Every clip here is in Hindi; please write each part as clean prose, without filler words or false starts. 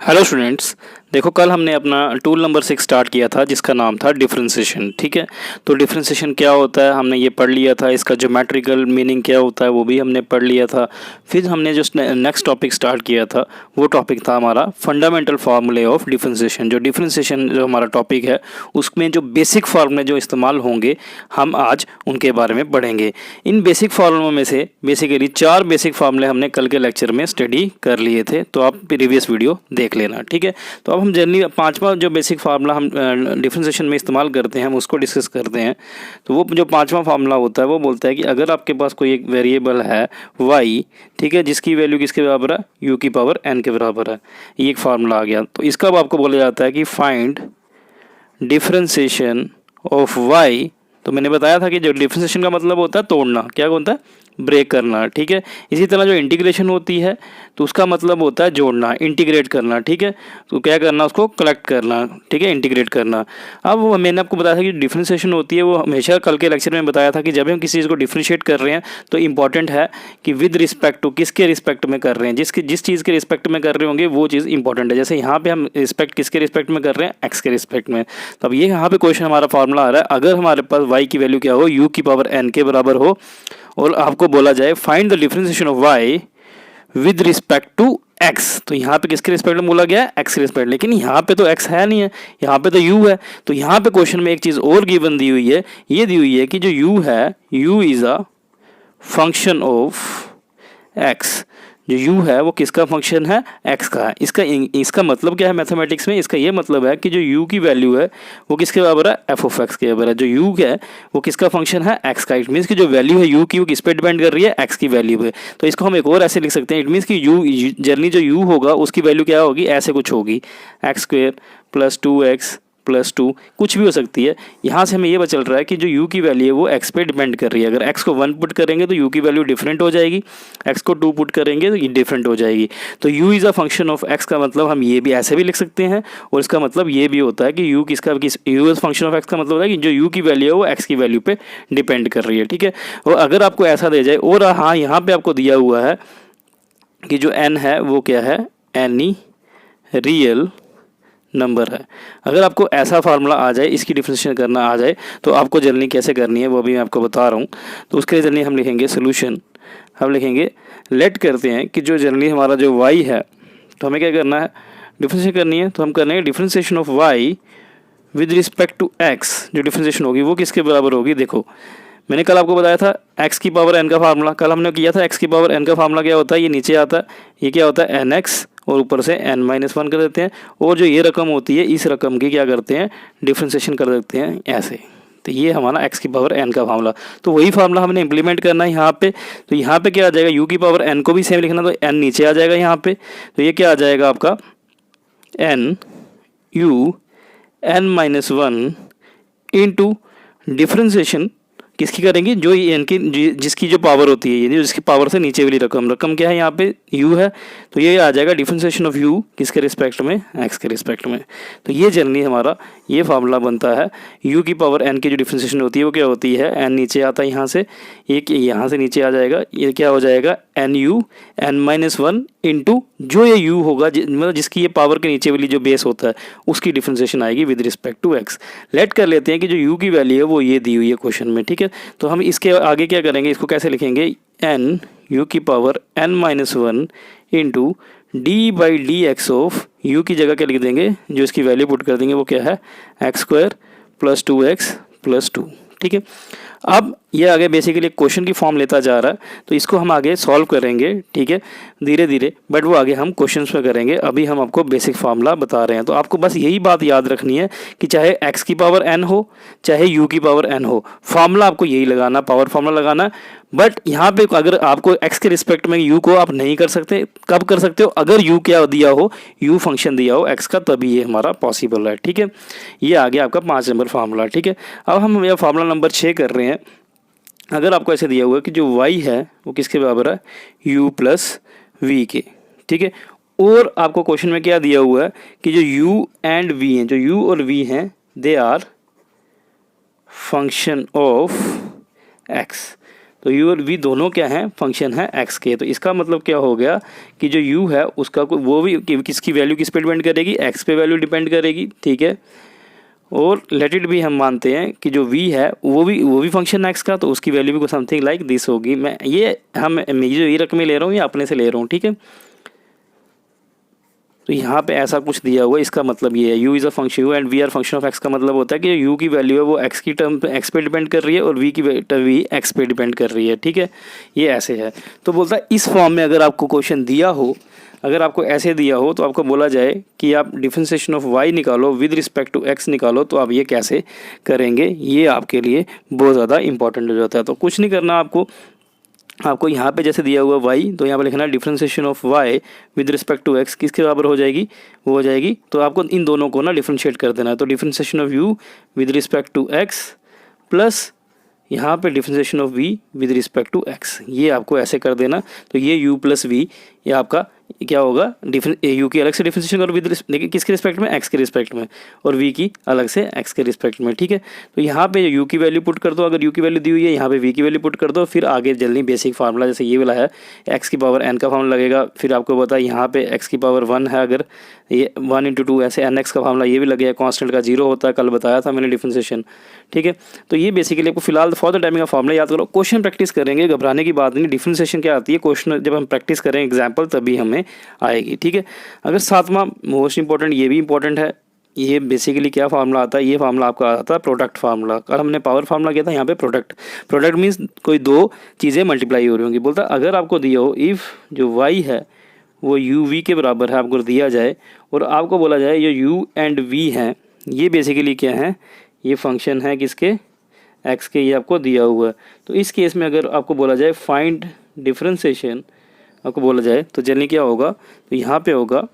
हेलो स्टूडेंट्स, देखो कल हमने अपना टूल नंबर 6 स्टार्ट किया था जिसका नाम था डिफरेंशिएशन। ठीक है, तो डिफरेंशिएशन क्या होता है हमने ये पढ़ लिया था, इसका ज्योमेट्रिकल मीनिंग क्या होता है वो भी हमने पढ़ लिया था। फिर हमने जो नेक्स्ट टॉपिक स्टार्ट किया था वो टॉपिक था हमारा फंडामेंटल फार्मूले ऑफ डिफरेंशिएशन। जो डिफरेंशिएशन जो हमारा टॉपिक है उसमें जो बेसिक फार्मूले जो इस्तेमाल होंगे हम आज उनके बारे में पढ़ेंगे। इन बेसिक फार्मूलों में से बेसिकली 4 बेसिक फार्मूले हमने कल के लेक्चर में स्टडी कर लिए थे, तो आप प्रीवियस वीडियो देख लेना। ठीक है, तो अब हम जनरली 5वां जो बेसिक फार्मूला हम डिफरेंशिएशन में इस्तेमाल करते हैं हम उसको डिस्कस करते हैं। तो वो जो 5वां फार्मूला होता है वो बोलता है कि अगर आपके पास कोई एक वेरिएबल है y, ठीक है, जिसकी वैल्यू किसके बराबर है, u की पावर n के बराबर है, ये एक फार्मूला आ गया। तो इसका अब आपको बोला जाता है कि फाइंड डिफरेंशिएशन ऑफ y। तो मैंने बताया था कि जो डिफरेंशिएशन का मतलब होता है तोड़ना, क्या होता है, ब्रेक करना। ठीक है, इसी तरह जो इंटीग्रेशन होती है तो उसका मतलब होता है जोड़ना, इंटीग्रेट करना। ठीक है, तो क्या करना, उसको कलेक्ट करना, ठीक है, इंटीग्रेट करना। अब मैंने आपको बताया था कि डिफरेंशिएशन होती है वो हमेशा कल के लेक्चर में बताया था कि जब हम किसी चीज़ को डिफरेंशिएट कर रहे हैं तो इंपॉर्टेंट है कि विद रिस्पेक्ट टू, किसके रिस्पेक्ट में कर रहे हैं, जिस चीज़ के रिस्पेक्ट में कर रहे होंगे वो चीज़ इंपॉर्टेंट है। जैसे यहाँ पे हम रिस्पेक्ट किसके रिस्पेक्ट में कर रहे हैं, एक्स के रिस्पेक्ट में। तो अब ये यहाँ पे क्वेश्चन हमारा फार्मूला आ रहा है, अगर हमारे पास वाई की वैल्यू क्या हो, यू की पावर एन के बराबर हो और आपको बोला जाए find the differentiation of y with respect to x। तो यहाँ पे किसके रिस्पेक्ट में बोला गया है, x के रिस्पेक्ट, लेकिन यहाँ पे तो x है नहीं है, यहाँ पे तो u है। तो यहाँ पे क्वेश्चन में एक चीज़ और गिवन दी हुई है, ये दी हुई है कि जो u है, u is a function of x। जो u है वो किसका फंक्शन है, x का है। इसका मतलब क्या है मैथमेटिक्स में, इसका ये मतलब है कि जो u की वैल्यू है वो किसके बराबर है, f ऑफ x के बराबर है। जो u है वो किसका फंक्शन है, x का। इट मीन्स कि जो वैल्यू है u की वो किस पे डिपेंड कर रही है, x की वैल्यू पे। तो इसको हम एक और ऐसे लिख सकते हैं, इट मीन्स कि u जर्नी जो u होगा उसकी वैल्यू क्या होगी, ऐसे कुछ होगी, x² प्लस 2x प्लस 2 कुछ भी हो सकती है। यहाँ से हमें ये पता चल रहा है कि जो u की वैल्यू है वो x पे डिपेंड कर रही है। अगर x को 1 पुट करेंगे तो u की वैल्यू डिफरेंट हो जाएगी, x को 2 पुट करेंगे तो ये डिफरेंट हो जाएगी। तो u is a function of x का मतलब हम ये भी ऐसे भी लिख सकते हैं, और इसका मतलब ये भी होता है कि u is function of x का मतलब है कि जो u की वैल्यू है वो x की वैल्यू पे डिपेंड कर रही है। ठीक है, और अगर आपको ऐसा दे जाए, और हाँ यहाँ पे आपको दिया हुआ है कि जो n है वो क्या है, एनी रियल नंबर है। अगर आपको ऐसा फार्मूला आ जाए, इसकी डिफरेंशिएशन करना आ जाए, तो आपको जर्नी कैसे करनी है वो भी मैं आपको बता रहा हूँ। तो उसके लिए जर्नी हम लिखेंगे सोल्यूशन, हम लिखेंगे लेट करते हैं कि जो जर्नी हमारा जो y है, तो हमें क्या करना है, डिफरेंशिएशन करनी है। तो हम करेंगे differentiation of y with respect to x। जो डिफरेंशिएशन होगी वो किसके बराबर होगी, देखो मैंने कल आपको बताया था x की पावर n का फार्मूला, कल हमने किया था x की पावर n का फार्मूला क्या होता है, ये नीचे आता है, ये क्या होता है nx और ऊपर से n-1 कर देते हैं, और जो ये रकम होती है इस रकम की क्या करते हैं, डिफरेंशिएशन कर देते हैं ऐसे। तो ये हमारा x की पावर n का फार्मूला, तो वही फार्मूला हमने इंप्लीमेंट करना है यहाँ पे। तो यहाँ पे क्या आ जाएगा, u की पावर n को भी सेम लिखना, तो n नीचे आ जाएगा यहाँ पे। तो ये क्या आ जाएगा आपका n u n-1 into differentiation किसकी करेंगे, जो एन की जिसकी जो पावर होती है, ये जिसकी पावर से नीचे वाली रकम क्या है, यहाँ पे u है, तो ये आ जाएगा डिफरेंशिएशन ऑफ u किसके रिस्पेक्ट में, x के रिस्पेक्ट में। तो ये जर्नी हमारा ये फार्मूला बनता है, u की पावर n की जो डिफरेंशिएशन होती है वो क्या होती है, n नीचे आता है यहाँ से, एक यहाँ से नीचे आ जाएगा, ये क्या हो जाएगा nu n-1 इंटू जो ये u होगा मतलब जिसकी ये पावर के नीचे वाली जो बेस होता है उसकी डिफरेंशिएशन आएगी with respect to x। Let कर लेते हैं कि जो u की वैल्यू है वो ये दी हुई है क्वेश्चन में। ठीक है, तो हम इसके आगे क्या करेंगे, इसको कैसे लिखेंगे, n u की power n-1 into D by D x of u की जगह क्या लिख देंगे, जो इसकी वैल्यू पुट कर देंगे वो क्या है, x² प्लस 2x प्लस 2। ठीक है, अब ये आगे बेसिकली क्वेश्चन की फॉर्म लेता जा रहा है, तो इसको हम आगे सॉल्व करेंगे, ठीक है, धीरे धीरे, बट वो आगे हम क्वेश्चंस में करेंगे। अभी हम आपको बेसिक फार्मूला बता रहे हैं। तो आपको बस यही बात याद रखनी है कि चाहे x की पावर n हो चाहे u की पावर n हो, फार्मूला आपको यही लगाना, पावर फार्मूला लगाना। बट यहाँ पे अगर आपको x के रिस्पेक्ट में u को आप नहीं कर सकते, कब कर सकते हो, अगर u क्या दिया हो, u फंक्शन दिया हो x का, तभी ये हमारा पॉसिबल है। ठीक है, ये आ गया आपका 5 नंबर फार्मूला। ठीक है, अब हम यह फार्मूला नंबर 6 कर रहे हैं। अगर आपको ऐसे दिया हुआ है कि जो y है वो किसके बराबर है, u प्लस v के। ठीक है, और आपको क्वेश्चन में क्या दिया हुआ है कि जो u एंड v हैं, जो u और v हैं, they are function of x। तो u और v दोनों क्या हैं, फंक्शन है x के। तो इसका मतलब क्या हो गया कि जो u है उसका वो भी किसकी वैल्यू किस पे डिपेंड करेगी, x पे वैल्यू डिपेंड करेगी, ठीक है। और लेट इट भी हम मानते हैं कि जो v है वो भी फंक्शन है x का, तो उसकी वैल्यू भी समथिंग लाइक दिस होगी। मैं जो ये रकमें ले रहा हूँ ये अपने से ले रहा हूँ, ठीक है। तो यहाँ पे ऐसा कुछ दिया हुआ है, इसका मतलब ये है u is a function u and v are function of x का मतलब होता है कि u की वैल्यू है वो x की टर्म पे x पे डिपेंड कर रही है और v की v x पे डिपेंड कर रही है, ठीक है। ये ऐसे है। तो बोलता है इस फॉर्म में अगर आपको क्वेश्चन दिया हो, अगर आपको ऐसे दिया हो तो आपको बोला जाए कि आप डिफरेंशिएशन ऑफ y निकालो विद रिस्पेक्ट टू x निकालो, तो आप ये कैसे करेंगे, ये आपके लिए बहुत ज़्यादा इंपॉर्टेंट हो जाता है। तो कुछ नहीं करना आपको यहाँ पे जैसे दिया हुआ y, तो यहाँ पे लिखना है differentiation of y with respect to x किसके बराबर हो जाएगी, वो हो जाएगी, तो आपको इन दोनों को ना डिफरेंशिएट कर देना है। तो differentiation of u with respect to x plus यहाँ पे differentiation of v with respect to x, ये आपको ऐसे कर देना। तो ये u प्लस v ये आपका क्या होगा, u की अलग से डिफरेंशिएशन करो विद देखिए किसके रिस्पेक्ट में, x के रिस्पेक्ट में, और v की अलग से x के रिस्पेक्ट में, ठीक है। तो यहाँ पे u की वैल्यू पुट कर दो, अगर u की वैल्यू दी हुई है यहाँ पे v की वैल्यू पुट कर दो, फिर आगे जल्दी बेसिक फार्मूला जैसे ये वाला है x की पावर n का फार्मूला लगेगा। फिर आपको पता है यहाँ पे x की पावर 1 है, अगर ये 1 × 2 ऐसे nx का फार्मूला ये भी लगेगा, कांस्टेंट का 0 होता है, कल बताया था मैंने डिफरेंशिएशन, ठीक है। तो ये बेसिकली आपको फिलहाल फॉर द टाइमिंग का फार्मूला याद करो, क्वेश्चन प्रैक्टिस करेंगे, घबराने की बात नहीं। डिफरेंशिएशन क्या आती है, क्वेश्चन जब हम प्रैक्टिस करें एग्जाम्पल तभी हमें आएगी, ठीक है। अगर सातवां मोस्ट इंपॉर्टेंट, ये भी इंपॉर्टेंट है, ये बेसिकली क्या फार्मूला आता है, ये फार्मूला आपका आता है प्रोडक्ट फार्मूला। कल हमने पावर फार्मूला किया था, यहाँ पे प्रोडक्ट मीन्स कोई दो चीज़ें मल्टीप्लाई हो रही होंगी। बोलता अगर आपको दिया हो इफ़ जो y है वो u v के बराबर है, आपको दिया जाए और आपको बोला जाए ये u एंड v हैं, ये बेसिकली क्या है, ये फंक्शन है किसके, x के, ये आपको दिया हुआ है। तो इस केस में अगर आपको बोला जाए फाइंड डिफरेंशिएशन, आपको बोला जाए तो जनरली क्या होगा, तो यहाँ पे होगा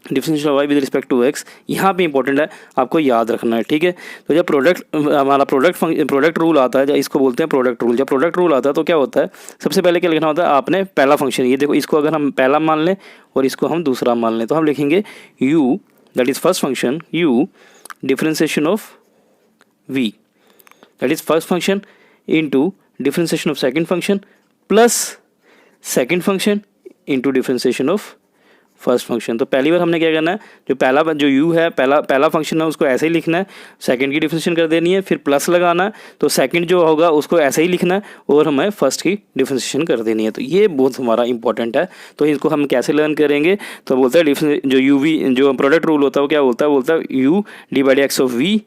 differentiation of y with respect to x, यहाँ पे इंपॉर्टेंट है, आपको याद रखना है, ठीक है। तो जब हमारा प्रोडक्ट रूल आता है, जब इसको बोलते हैं प्रोडक्ट रूल, जब प्रोडक्ट रूल आता है तो क्या होता है, सबसे पहले क्या लिखना होता है, आपने पहला फंक्शन, ये देखो इसको अगर हम पहला मान लें और इसको हम दूसरा मान लें, तो हम लिखेंगे u that is first function, u differentiation of v that is first function into differentiation of second function plus second function into differentiation of first function. तो पहली बार हमने क्या करना है, जो u है पहला फंक्शन है उसको ऐसे ही लिखना है, सेकंड की डिफरेंशिएशन कर देनी है, फिर प्लस लगाना है, तो सेकंड जो होगा उसको ऐसे ही लिखना है और हमें फर्स्ट की डिफरेंशिएशन कर देनी है। तो ये बहुत हमारा इंपॉर्टेंट है। तो इसको हम कैसे लर्न करेंगे, तो बोलता है जो जो प्रोडक्ट रूल होता है वो क्या बोलता है u /x of v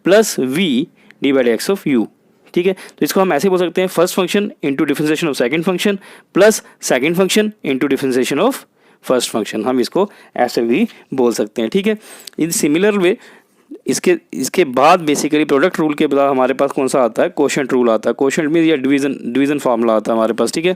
plus v /x of u, ठीक है। तो इसको हम ऐसे बोल सकते हैं first function into differentiation of second function plus second function into differentiation of first function, हम इसको ऐसे भी बोल सकते हैं, ठीक है। इन सिमिलर वे इसके बाद बेसिकली प्रोडक्ट रूल के बाद हमारे पास कौन सा आता है, क्वोशिएंट रूल आता है। क्वोशिएंट मींस या डिवीजन फार्मूला आता है हमारे पास, ठीक है।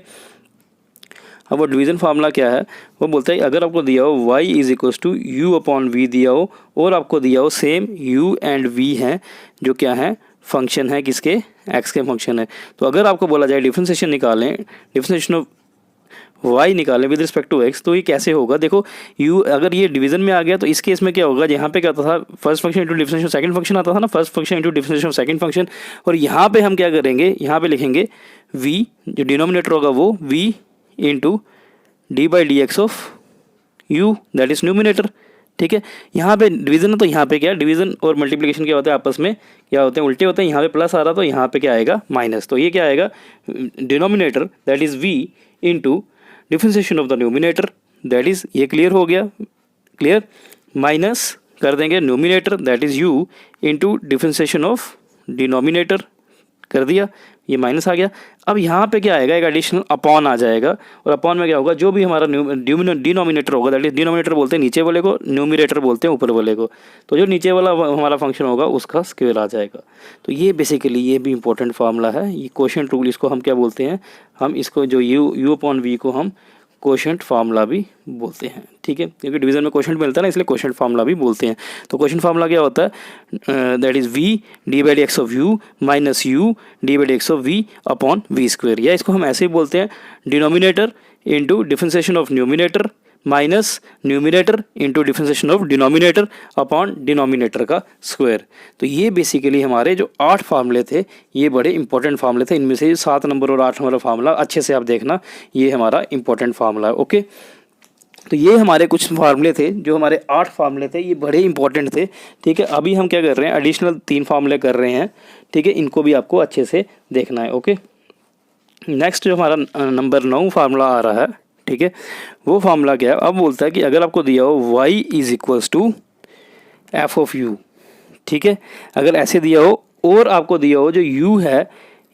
अब वो डिवीजन फार्मूला क्या है, वो बोलता है अगर आपको दिया हो y is equals to u/v दिया हो और आपको दिया हो सेम u एंड v हैं जो क्या है, फंक्शन है किसके, x के फंक्शन है। तो अगर आपको बोला जाए डिफरेंशिएशन निकालें, डिफरेंशिएशन ऑफ y निकालें विद रिस्पेक्ट टू x, तो ये कैसे होगा, देखो u अगर ये डिवीजन में आ गया तो इस केस में क्या होगा, यहाँ पे क्या आता था first function into differentiation second function आता था ना, first function into differentiation second function, और यहाँ पे हम क्या करेंगे, यहाँ पे लिखेंगे v, जो डिनोमिनेटर होगा वो v into d/dx of u that is numerator, ठीक है। यहाँ पे डिवीजन है तो यहाँ पे क्या, डिवीजन और मल्टीप्लिकेशन क्या होता है, आपस में क्या होते हैं, उल्टे होते हैं। यहाँ पे प्लस आ रहा तो यहाँ पे क्या आएगा, माइनस। तो ये क्या आएगा, denominator that is v into differentiation of the numerator that is, ये क्लियर हो गया, क्लियर, माइनस कर देंगे numerator that is u into differentiation of denominator, कर दिया, ये माइनस आ गया। अब यहाँ पे क्या आएगा, एक एडिशनल अपॉन आ जाएगा, और अपॉन में क्या होगा, जो भी हमारा डिनोमिनेटर होगा दैट इज, डिनोमिनेटर बोलते हैं नीचे वाले को, न्यूमिनेटर बोलते हैं ऊपर वाले को, तो जो नीचे वाला हमारा फंक्शन होगा उसका स्क्वायर आ जाएगा। तो ये बेसिकली ये भी इंपॉर्टेंट फार्मूला है, ये क्वोशिएंट रूल, इसको हम क्या बोलते हैं, हम इसको जो u/v को हम क्वोशिएंट फार्मूला भी बोलते हैं, ठीक है, क्योंकि डिवीजन में क्वोशिएंट मिलता है ना, इसलिए क्वोशिएंट फार्मूला भी बोलते हैं। तो क्वोशिएंट फार्मूला क्या होता है, that is v d/dx of u minus u d/dx of v upon v square, या इसको हम ऐसे ही बोलते हैं denominator into differentiation of numerator minus numerator into differentiation of denominator upon denominator का स्क्वायर। तो ये बेसिकली हमारे जो 8 फार्मूले थे ये बड़े इंपॉर्टेंट फार्मूले थे। इनमें से 7 नंबर और 8 नंबर फार्मूला अच्छे से आप देखना, ये हमारा इंपॉर्टेंट फार्मूला है। ओके, तो ये हमारे कुछ फार्मूले थे, जो हमारे 8 फार्मूले थे, ये बड़े इंपॉर्टेंट थे। ठीक है, अभी हम क्या कर रहे हैं, एडिशनल 3 फार्मूले कर रहे हैं। ठीक है, इनको भी आपको अच्छे से देखना है। ओके, नेक्स्ट जो हमारा नंबर 9 फार्मूला आ रहा है, ठीक है, वो फार्मूला क्या है, अब बोलता है कि अगर आपको दिया हो y is equals to f of u. ठीक है, अगर ऐसे दिया हो और आपको दिया हो जो u है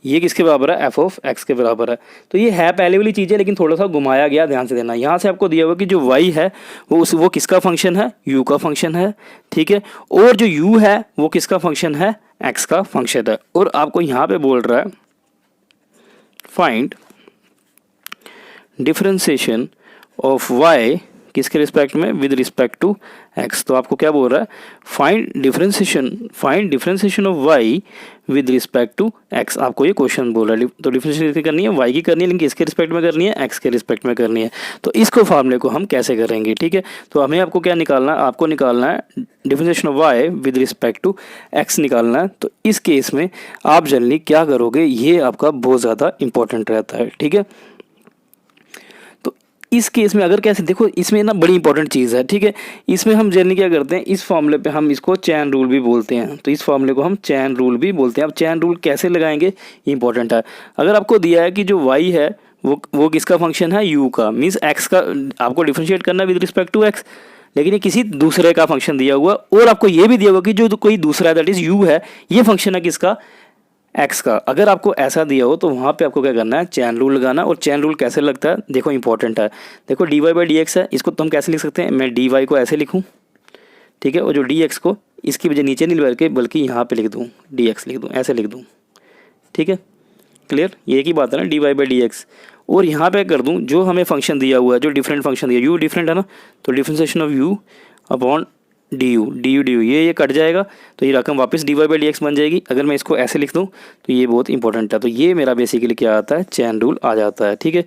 ये किसके बराबर है, एफ ऑफ एक्स के बराबर है। तो ये है पहले वाली चीज़ है, लेकिन थोड़ा सा घुमाया गया, ध्यान से देना। यहाँ से आपको दिया हुआ कि जो y है वो किसका फंक्शन है, u का फंक्शन है। ठीक है, और जो u है वो किसका फंक्शन है, x का फंक्शन है। और आपको यहाँ पे बोल रहा है फाइंड डिफरेंशिएशन ऑफ y किसके रिस्पेक्ट में, विद रिस्पेक्ट टू x। तो आपको क्या बोल रहा है, find differentiation of y with respect to x। आपको ये क्वेश्चन बोल रहा है। तो डिफरेंशिएशन करनी है y की करनी है, लेकिन किसके रिस्पेक्ट में करनी है, x के रिस्पेक्ट में करनी है। तो इसको फार्मूले को हम कैसे करेंगे। ठीक है, तो हमें आपको क्या निकालना है, आपको निकालना है differentiation of y with respect to x निकालना है। तो इस केस में आप जनरली क्या करोगे, ये आपका बहुत ज़्यादा इंपॉर्टेंट रहता है। ठीक है, इस केस में अगर कैसे देखो, इसमें ना बड़ी इंपॉर्टेंट चीज़ है। ठीक है, इसमें हम जनरली क्या करते हैं, इस फॉर्मूले पे हम इसको चैन रूल भी बोलते हैं। तो इस फॉर्मूले को हम चैन रूल भी बोलते हैं। अब चैन रूल कैसे लगाएंगे, ये इंपॉर्टेंट है। अगर आपको दिया है कि जो y है वो किसका फंक्शन है, u का, मीन्स x का आपको डिफरेंशिएट करना है विद रिस्पेक्ट टू x, लेकिन ये किसी दूसरे का फंक्शन दिया हुआ, और आपको ये भी दिया हुआ कि जो कोई दूसरा है दैट इज u है, ये फंक्शन है किसका, x का। अगर आपको ऐसा दिया हो तो वहाँ पे आपको क्या करना है, चैन रूल लगाना। और चैन रूल कैसे लगता है, देखो इंपॉर्टेंट है। देखो dy बाई डी एक्स है, इसको तो हम कैसे लिख सकते हैं, मैं dy को ऐसे लिखूँ। ठीक है, और जो dx को इसकी वजह नीचे नहीं लिख के बल्कि यहाँ पे लिख दूँ, dx लिख दूँ, ऐसे लिख दूँ। ठीक है, क्लियर, ये एक ही बात है ना, dy बाई डी एक्स। और यहाँ पे कर दूँ जो हमें फंक्शन दिया हुआ है, जो डिफरेंट फंक्शन दिया, u डिफरेंट है ना, तो differentiation of u upon du ये कट जाएगा, तो ये रकम वापस dy बाई डी एक्स बन जाएगी। अगर मैं इसको ऐसे लिख दूँ तो ये बहुत इंपॉर्टेंट है। तो ये मेरा बेसिकली क्या आता है, चैन रूल आ जाता है। ठीक है,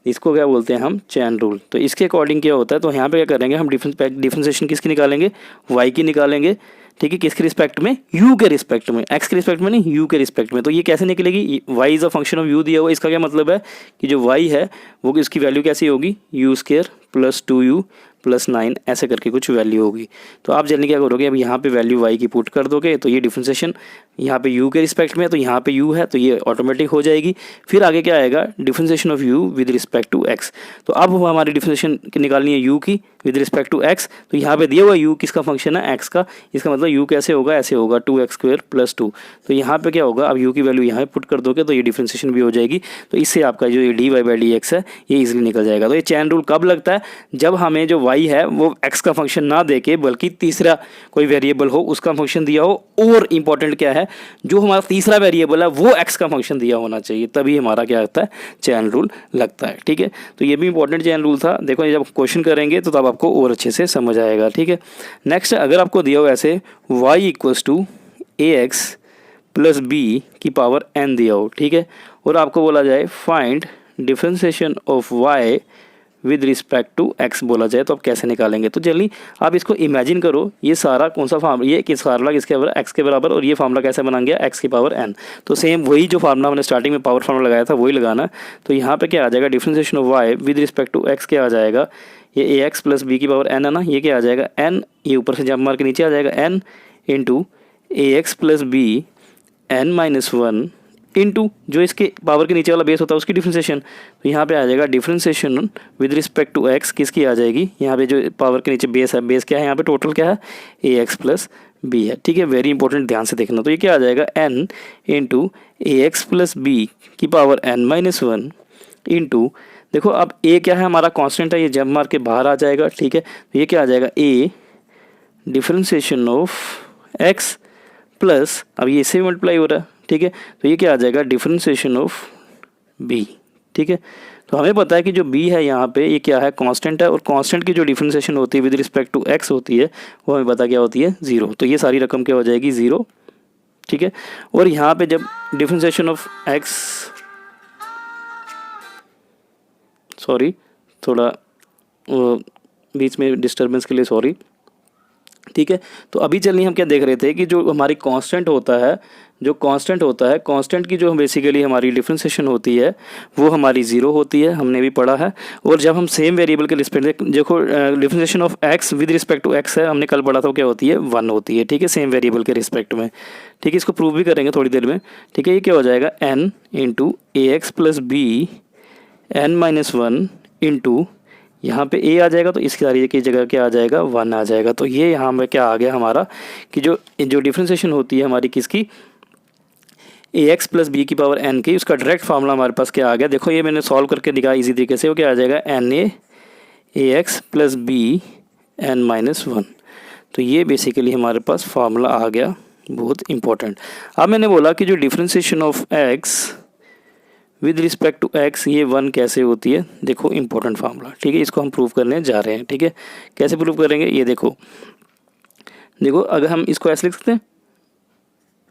इसको क्या बोलते हैं हम, चैन रूल। तो इसके अकॉर्डिंग क्या होता है, तो यहाँ पे क्या करेंगे हम, डिफरेंशिएशन किसकी निकालेंगे, y की निकालेंगे। ठीक है, किसके रिस्पेक्ट में, u के रिस्पेक्ट में, x के रिस्पेक्ट में नहीं, u के रिस्पेक्ट में। तो ये कैसे निकलेगी, y is a function of u दिया हुआ, इसका क्या मतलब है कि जो y है वो इसकी वैल्यू कैसी होगी, u square plus 2u plus 9 ऐसे करके कुछ वैल्यू होगी। तो आप जल्दी क्या करोगे, अब यहाँ पे वैल्यू y की पुट कर दोगे, तो ये डिफरेंशिएशन यहाँ पे u के रिस्पेक्ट में है, तो यहाँ पे u है, तो ये ऑटोमेटिक हो जाएगी। फिर आगे क्या आएगा, differentiation of u with respect to x। तो अब हमारी डिफरेंशिएशन निकालनी है u की विद रिस्पेक्ट टू x। तो यहाँ पे दिया हुआ u किसका फंक्शन है, x का। इसका मतलब u कैसे होगा, ऐसे होगा 2x स्क्वायर प्लस 2। तो यहाँ पे क्या होगा, अब u की वैल्यू यहाँ पुट कर दोगे तो ये डिफरेंशिएशन भी हो जाएगी। तो इससे आपका जो ये dy बाई डी एक्स है ये इजीली निकल जाएगा। तो ये चैन रूल कब लगता है, जब हमें जो y है वो x का फंक्शन ना देके बल्कि तीसरा कोई वेरिएबल हो उसका फंक्शन दिया हो, और इंपॉर्टेंट क्या है, जो हमारा तीसरा वेरिएबल है वो x का फंक्शन दिया होना चाहिए, तभी हमारा क्या होता है, चैन रूल लगता है। ठीक है, तो ये भी इंपॉर्टेंट चैन रूल था। देखो जब क्वेश्चन करेंगे तो तब आपको और अच्छे से समझ आएगा। ठीक है, नेक्स्ट अगर आपको दिया हो ऐसे y equals to ax plus b की पावर n दिया हो, ठीक है, और आपको बोला जाए find differentiation of y with respect to x बोला जाए, तो आप कैसे निकालेंगे। तो जल्दी आप इसको इमेजिन करो, ये सारा कौन सा फार्मूला, ये किस फार्मूला किसके बराबर, x के बराबर, और ये फार्मूला कैसे बना गया, x की पावर n। तो सेम वही जो फार्मूला हमने स्टार्टिंग में पावर फार्मूला लगाया था वही लगाना। तो यहाँ पे क्या आ जाएगा, differentiation of y with respect to x क्या आ जाएगा, ये ax प्लस b की पावर n है ना, ये क्या आ जाएगा n, ये ऊपर से जंप मार के नीचे आ जाएगा n into ax plus b n minus 1 into जो इसके पावर के नीचे वाला बेस होता है उसकी डिफरेंशिएशन। तो यहाँ पे आ जाएगा differentiation with respect to x किसकी आ जाएगी, यहाँ पे जो पावर के नीचे बेस है, बेस क्या है यहाँ पे टोटल क्या है, ax प्लस b है। ठीक है, वेरी इंपॉर्टेंट, ध्यान से देखना। तो ये क्या आ जाएगा n into ax plus b की पावर n माइनस 1 इंटू, देखो अब a क्या है हमारा कांस्टेंट है, ये जंप मार के बाहर आ जाएगा। ठीक है, तो ये क्या आ जाएगा, a differentiation of x plus, अब ये इससे मल्टीप्लाई हो रहा है। ठीक है, तो ये क्या आ जाएगा, डिफरेंशिएशन ऑफ b। ठीक है, तो हमें पता है कि जो b है यहाँ पे ये क्या है, कांस्टेंट है, और कांस्टेंट की जो डिफरेंशिएशन होती है विद रिस्पेक्ट टू x होती है वो हमें पता क्या होती है, 0। तो ये सारी रकम क्या हो जाएगी, 0। ठीक है, और यहाँ पे जब डिफरेंशिएशन ऑफ x, सॉरी थोड़ा बीच में डिस्टर्बेंस के लिए सॉरी। ठीक है, तो अभी चलिए हम क्या देख रहे थे कि जो हमारी कांस्टेंट होता है, जो कांस्टेंट होता है, कांस्टेंट की जो बेसिकली हमारी डिफरेंशिएशन होती है वो हमारी ज़ीरो होती है, हमने भी पढ़ा है। और जब हम सेम वेरिएबल के रिस्पेक्ट देखो, differentiation of x with respect to x है, हमने कल पढ़ा था क्या होती है, 1 होती है। ठीक है, सेम वेरिएबल के रिस्पेक्ट में। ठीक है, इसको प्रूव भी करेंगे थोड़ी देर में। ठीक है, ये क्या हो जाएगा, n into a x plus b n minus 1 into यहाँ पे a आ जाएगा तो इसकी सारी की जगह क्या आ जाएगा, 1 आ जाएगा। तो ये यहाँ में क्या आ गया हमारा कि जो डिफरेंशिएशन होती है हमारी किसकी, ए एक्स प्लस बी की पावर n की, उसका डायरेक्ट फार्मूला हमारे पास क्या आ गया, देखो ये मैंने सॉल्व करके दिखाया इसी तरीके से। वो क्या आ जाएगा, n a x plus b n minus 1। तो ये बेसिकली हमारे पास फार्मूला आ गया, बहुत इंपॉर्टेंट। अब मैंने बोला कि जो differentiation of x with respect to x ये 1 कैसे होती है, देखो इंपॉर्टेंट फार्मूला। ठीक है, इसको हम प्रूव करने जा रहे हैं। ठीक है, कैसे प्रूव करेंगे, ये देखो अगर हम इसको ऐसे लिख सकते हैं,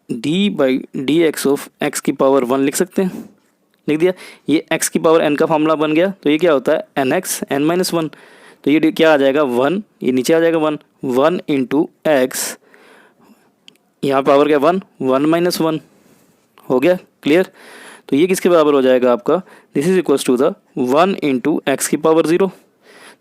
d/dx ऑफ x की पावर 1 लिख सकते हैं, लिख दिया। ये x की पावर n का फार्मूला बन गया, तो ये क्या होता है, nx n माइनस 1। तो ये क्या आ जाएगा, 1, ये नीचे आ जाएगा 1 इंटू एक्स, यहाँ पावर क्या 1 माइनस 1 हो गया, क्लियर। तो ये किसके बराबर हो जाएगा आपका, this is equals to the 1 into x की पावर 0।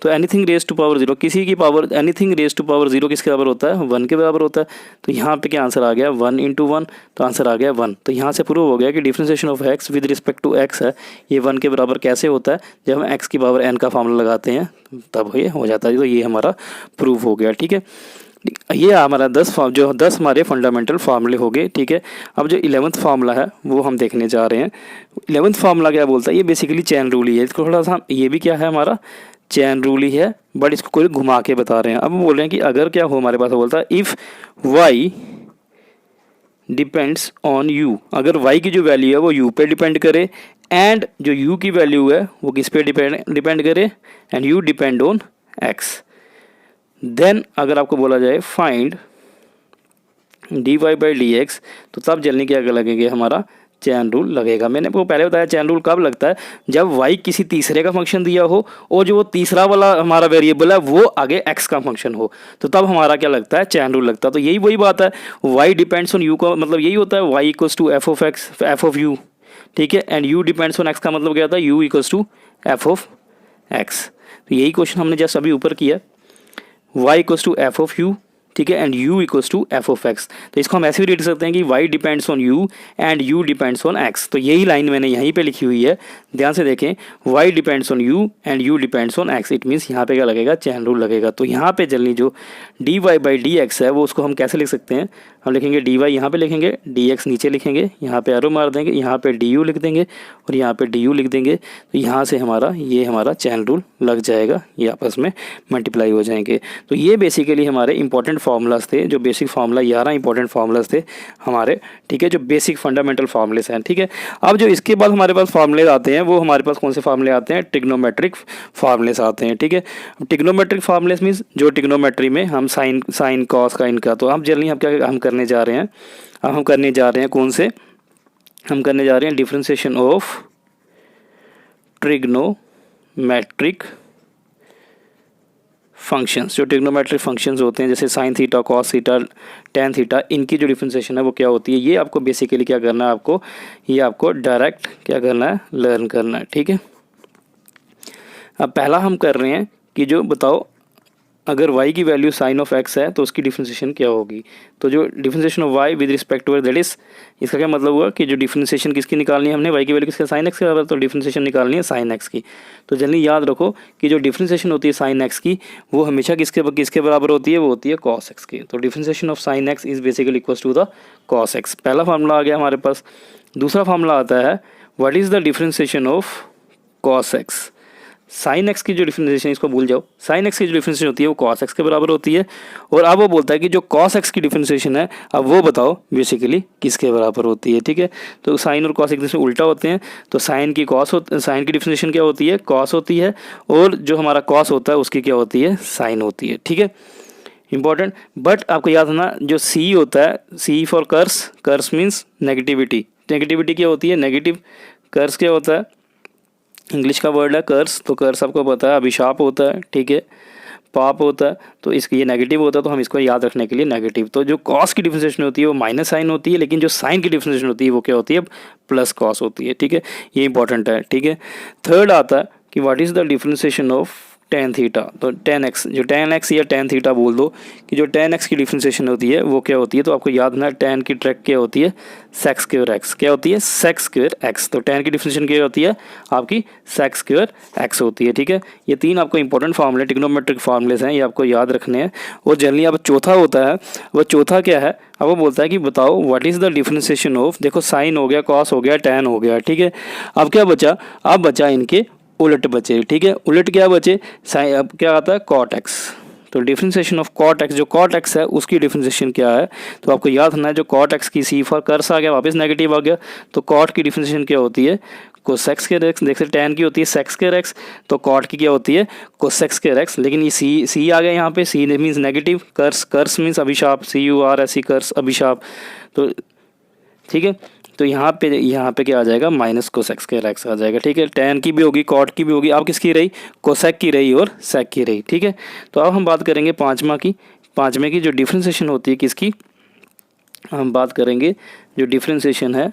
तो एनीथिंग रेज टू पावर 0, किसी की power anything raise to power 0 किसके बराबर होता है, 1 के बराबर होता है। तो यहाँ पे क्या आंसर आ गया, 1 इंटू 1, तो आंसर आ गया 1। तो यहाँ से प्रूव हो गया कि differentiation of x with respect to x है, ये 1 के बराबर कैसे होता है, जब हम x की पावर n का फार्मूला लगाते हैं तब ये हो जाता है। तो ये हमारा प्रूव हो गया। ठीक है, ये हमारा 10 हमारे फंडामेंटल फार्मूले हो गए। ठीक है, अब जो 11th फार्मूला है वो हम देखने जा रहे हैं। 11th फार्मूला क्या बोलता है, ये बेसिकली चैन रूल ही है। इसको थोड़ा सा, ये भी क्या है हमारा चैन रूल ही है, बट इसको कोई घुमा के बता रहे हैं। अब बोल रहे हैं कि अगर क्या हो हमारे पास, बोलता है if y depends on u, अगर y की जो वैल्यू है वो u पे डिपेंड करे, एंड जो u की वैल्यू है वो किस पे डिपेंड करे, and u depend on x, then अगर आपको बोला जाए फाइंड dy/dx, तो तब जल्दी क्या लगेंगे, हमारा चैन रूल लगेगा। मैंने आपको पहले बताया चैन रूल कब लगता है, जब y किसी तीसरे का फंक्शन दिया हो और जो वो तीसरा वाला हमारा वेरिएबल है वो आगे x का फंक्शन हो, तो तब हमारा क्या लगता है, चैन रूल लगता है। तो यही वही बात है, y डिपेंड्स ऑन u का मतलब यही होता है, y equals to f of x f of u. ठीक है, and u depends on x का मतलब क्या होता है, u equals to f of x. तो यही क्वेश्चन हमने जस्ट अभी ऊपर किया, y equals to f of u, ठीक है, and u equals to f of x. तो इसको हम ऐसे भी लिख सकते हैं कि y depends on u and u depends on x। तो यही लाइन मैंने यहीं पे लिखी हुई है, ध्यान से देखें, y depends on u and u depends on x। It means यहाँ पे क्या लगेगा, चैन रूल लगेगा। तो यहाँ पे जल्दी जो dy/dx है वो उसको हम कैसे लिख सकते हैं, हम लिखेंगे dy यहाँ पे लिखेंगे, dx नीचे लिखेंगे, यहाँ पे एरो मार देंगे, यहाँ पे du लिख देंगे और यहाँ पे du लिख देंगे। तो यहाँ से ये हमारा चैन रूल लग जाएगा, ये आपस में मल्टीप्लाई हो जाएंगे। तो ये बेसिकली हमारे इंपॉर्टेंट फार्मूलाज थे, जो बेसिक फार्मूला 11 इंपॉर्टेंट फार्मूलाज थे हमारे। ठीक है, जो बेसिक फंडामेंटल फार्मूलेस हैं। ठीक है, अब जो इसके बाद हमारे पास फार्मूले आते हैं वो हमारे पास कौन से फार्मूले आते हैं, ट्रिग्नोमेट्रिक फार्मूलेस आते हैं। ठीक है, ट्रिग्नोमेट्रिक फार्मूलेस मीन्स जो ट्रिग्नोमेट्री में हम साइन कॉस का इनका, तो हम जल्दी हम करने जा रहे हैं, अब हम करने जा रहे हैं कौन से, हम करने जा रहे हैं डिफरेंशिएशन ऑफ ट्रिग्नोमेट्रिक फंक्शंस। जो ट्रिग्नोमेट्रिक फंक्शंस होते हैं जैसे sine theta, cos theta, tan theta, इनकी जो डिफरेंशिएशन है वो क्या होती है, ये आपको बेसिकली क्या करना है, ये आपको डायरेक्ट क्या करना है, लर्न करना है। ठीक है, अब पहला हम कर रहे हैं कि जो बताओ अगर y की वैल्यू साइन ऑफ x है तो उसकी डिफरेंशिएशन क्या होगी। तो जो differentiation of y with respect to that is, इसका क्या मतलब हुआ कि जो डिफरेंशिएशन किसकी निकालनी है, हमने y की वैल्यू किसका, साइन x के बराबर, तो डिफरेंशिएशन निकालनी है साइन x की। तो जल्दी याद रखो कि जो डिफरेंशिएशन होती है साइन x की वो हमेशा किसके बराबर होती है, वो होती है कॉस x की। तो differentiation of sine x is basically equals to the cos x। पहला फार्मूला आ गया हमारे पास। दूसरा फार्मूला आता है what is the differentiation of cos x। Sine x की जो डिफरेंशिएशन, इसको भूल जाओ, साइन एक्स की जो डिफरेंशिएशन होती है वो कॉस एक्स के बराबर होती है। और अब वो बोलता है कि जो कॉस एक्स की डिफरेंशिएशन है, अब वो बताओ बेसिकली किसके बराबर होती है। ठीक है, तो साइन और कॉस एक दूसरे उल्टा होते हैं, तो साइन की डिफरेंशिएशन क्या होती है, कॉस होती है, और जो हमारा कॉस होता है उसकी क्या होती है, साइन होती है। ठीक है, इंपॉर्टेंट। बट आपको याद रखना जो सी होता है, C for curse, curse means negativity, negativity क्या होती है, नेगेटिव। कर्स क्या होता है, इंग्लिश का वर्ड है कर्स, तो कर्स आपको पता है अभिशाप होता है। ठीक है, पाप होता है, तो इसका ये नेगेटिव होता है, तो हम इसको याद रखने के लिए नेगेटिव। तो जो कॉस की डिफरेंशिएशन होती है वो माइनस साइन होती है, लेकिन जो साइन की डिफरेंशिएशन होती है वो क्या होती है, प्लस कॉस होती है। ठीक है, ये इंपॉर्टेंट है। ठीक है, थर्ड आता है कि what is the differentiation of tan theta. तो tan x, जो tan x या tan थीटा बोल दो कि जो tan x की डिफरेंशिएशन होती है वो क्या होती है, तो आपको याद ना tan की ट्रैक क्या होती है, sec स्क्वायर x। क्या होती है, sec स्क्वायर x। तो tan की डिफरेंशिएशन क्या होती है आपकी, sec स्क्वायर x होती है। ठीक है, ये तीन आपको इंपॉर्टेंट फार्मूले, ट्रिग्नोमेट्रिक फार्मूलेस हैं, ये आपको याद रखने हैं। और जनरली अब चौथा होता है, वो चौथा क्या है, अब वो बोलता है कि बताओ what is the differentiation of, देखो साइन हो गया, कॉस हो गया, tan हो गया। ठीक है, अब क्या बचा, अब बचा इनके उलट बचे। ठीक है, उलट क्या बचे, साइन, अब क्या आता है, cot x। तो डिफरेंशिएशन ऑफ cot x, जो cot x है उसकी डिफरेंशिएशन क्या है, तो आपको याद रखना है, जो cot x की सी फॉर कर्स आ गया, वापस नेगेटिव आ गया, तो cot की डिफरेंशिएशन क्या होती है, cosec स्क्वायर x। देखते tan की होती है sec स्क्वायर x, तो cot की क्या होती है, cosec स्क्वायर x। लेकिन ये सी आ गया यहाँ पे, सी मीन्स नेगेटिव, कर्स मीन्स अभिशाप, CURSE कर्स अभिशाप। तो ठीक है, तो यहाँ पे क्या आ जाएगा, माइनस कोसेक स्क्वायर एक्स आ जाएगा। ठीक है, tan की भी होगी, cot की भी होगी, अब किसकी रही, कोसेक की रही और sec की रही। ठीक है, तो अब हम बात करेंगे पाँचवें की जो डिफरेंशिएशन होती है किसकी, हम बात करेंगे जो डिफरेंशिएशन है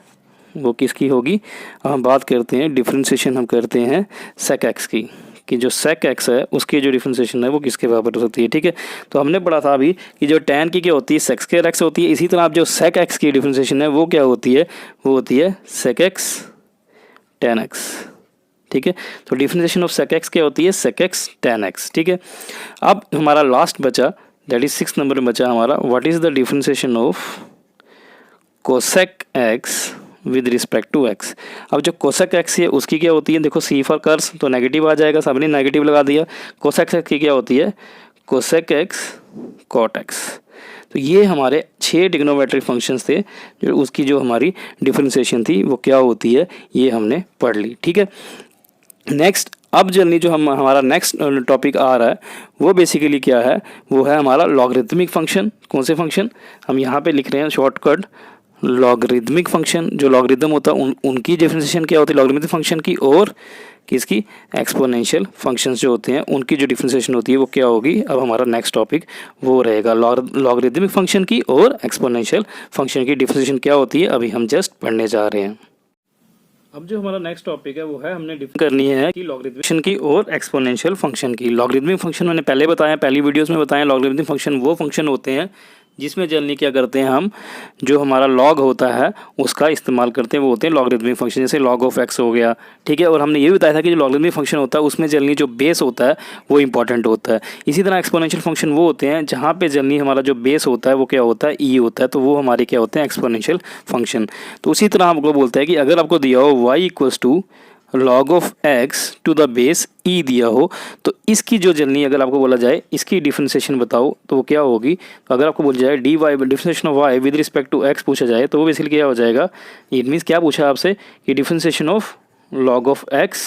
वो किसकी होगी, हम बात करते हैं डिफरेंशिएशन, हम करते हैं sec x की, कि जो sec x है उसकी जो डिफरेंशिएशन है वो किसके बराबर होती है। ठीक है, तो हमने पढ़ा था अभी कि जो tan की क्या होती है, sec स्क्वायर x होती है। इसी तरह आप जो sec x की डिफरेंशिएशन है वो क्या होती है, वो होती है sec x tan x। ठीक है, तो डिफरेंशिएशन ऑफ sec x क्या होती है, sec x tan x। ठीक है, अब हमारा लास्ट बचा, दैट इज 6 नंबर में बचा हमारा, what is the differentiation of cosec x with respect to x। अब जो cosec x है उसकी क्या होती है, देखो सी फॉर कर्स, तो नेगेटिव आ जाएगा, सबने नेगेटिव लगा दिया। cosec x की क्या होती है, cosec x cot x। तो ये हमारे 6 ट्रिग्नोमेट्रिक फंक्शंस थे, जो उसकी जो हमारी डिफरेंशिएशन थी वो क्या होती है, ये हमने पढ़ ली। ठीक है, नेक्स्ट, अब जनरली जो हमारा नेक्स्ट टॉपिक आ रहा है वो बेसिकली क्या है, वो है हमारा लॉगरिथमिक फंक्शन। कौन से फंक्शन, हम यहाँ पे लिख रहे हैं शॉर्टकट, लॉगरिथमिक फंक्शन। जो लॉगरिथम होता है उनकी डिफरेंशिएशन क्या होती है, लॉगरिथमिक फंक्शन की, और किसकी, एक्सपोनेंशियल फंक्शंस जो होते हैं उनकी जो डिफरेंशिएशन होती है वो क्या होगी। अब हमारा नेक्स्ट टॉपिक वो रहेगा लॉगरिथमिक फंक्शन की और एक्सपोनेंशियल फंक्शन की डिफरेंशिएशन क्या होती है, अभी हम जस्ट पढ़ने जा रहे हैं। अब जो हमारा नेक्स्ट टॉपिक है वो है, हमने डिफाइन करनी है कि लॉगरिथमिक फंक्शन की और एक्सपोनेंशियल फंक्शन की। लॉगरिथमिक फंक्शन मैंने पहले बताया, पहली वीडियोस में बताया, लॉगरिथमिक फंक्शन वो फंक्शन होते हैं जिसमें जनरली क्या करते हैं हम, जो हमारा लॉग होता है उसका इस्तेमाल करते हैं, वो होते हैं लॉगरिथमिक फंक्शन। जैसे log ऑफ x हो गया। ठीक है, और हमने ये भी बताया था कि जो लॉगरिथमिक फंक्शन होता है उसमें जनरली जो बेस होता है वो इंपॉर्टेंट होता है। इसी तरह एक्सपोनेंशियल फंक्शन वो होते हैं जहाँ पे जनरली हमारा जो बेस होता है वो क्या होता है, e होता है, तो वो हमारे क्या होते हैं, एक्सपोनेंशियल फंक्शन। तो उसी तरह हमको बोलता है कि अगर आपको दिया हो y equals to log of x to the base e दिया हो, तो इसकी जो जनरली अगर आपको बोला जाए इसकी डिफरेंशिएशन बताओ तो वो क्या होगी। तो अगर आपको बोला जाए dy differentiation of y with respect to x पूछा जाए तो वो बेसिकली क्या हो जाएगा, इट मीन्स क्या पूछा आपसे कि differentiation of log of x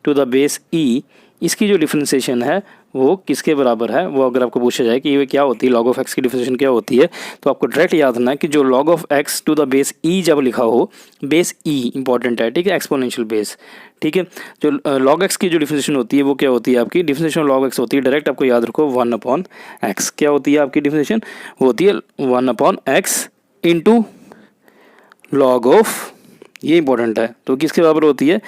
to the base e, इसकी जो डिफरेंशिएशन है वो किसके बराबर है। वो अगर आपको पूछा जाए कि ये क्या होती है, log ऑफ x की डिफरेंशिएशन क्या होती है, तो आपको डायरेक्ट याद रखना है कि जो log of x to the base e जब लिखा हो, बेस e इंपॉर्टेंट है। ठीक है, एक्सपोनेंशियल बेस। ठीक है, जो log x की जो डिफरेंशिएशन होती है वो क्या होती है, आपकी डिफरेंशिएशन log x होती है, डायरेक्ट आपको याद रखो 1/x। क्या होती है आपकी डिफरेंशिएशन, वो होती है 1/x इंटू log ऑफ, ये इंपॉर्टेंट है, तो किसके बराबर होती है,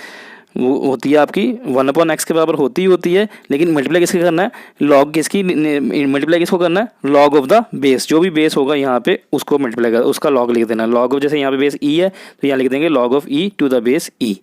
वो होती है आपकी 1/x के बराबर होती है, लेकिन मल्टीप्लाई किसके करना है, लॉग किसकी मल्टीप्लाई किसको करना है, लॉग ऑफ द बेस, जो भी बेस होगा यहाँ पे उसको मल्टीप्लाई कर, उसका लॉग लिख देना। लॉग ऑफ, जैसे यहाँ पे बेस e है तो यहाँ लिख देंगे log of e to the base e।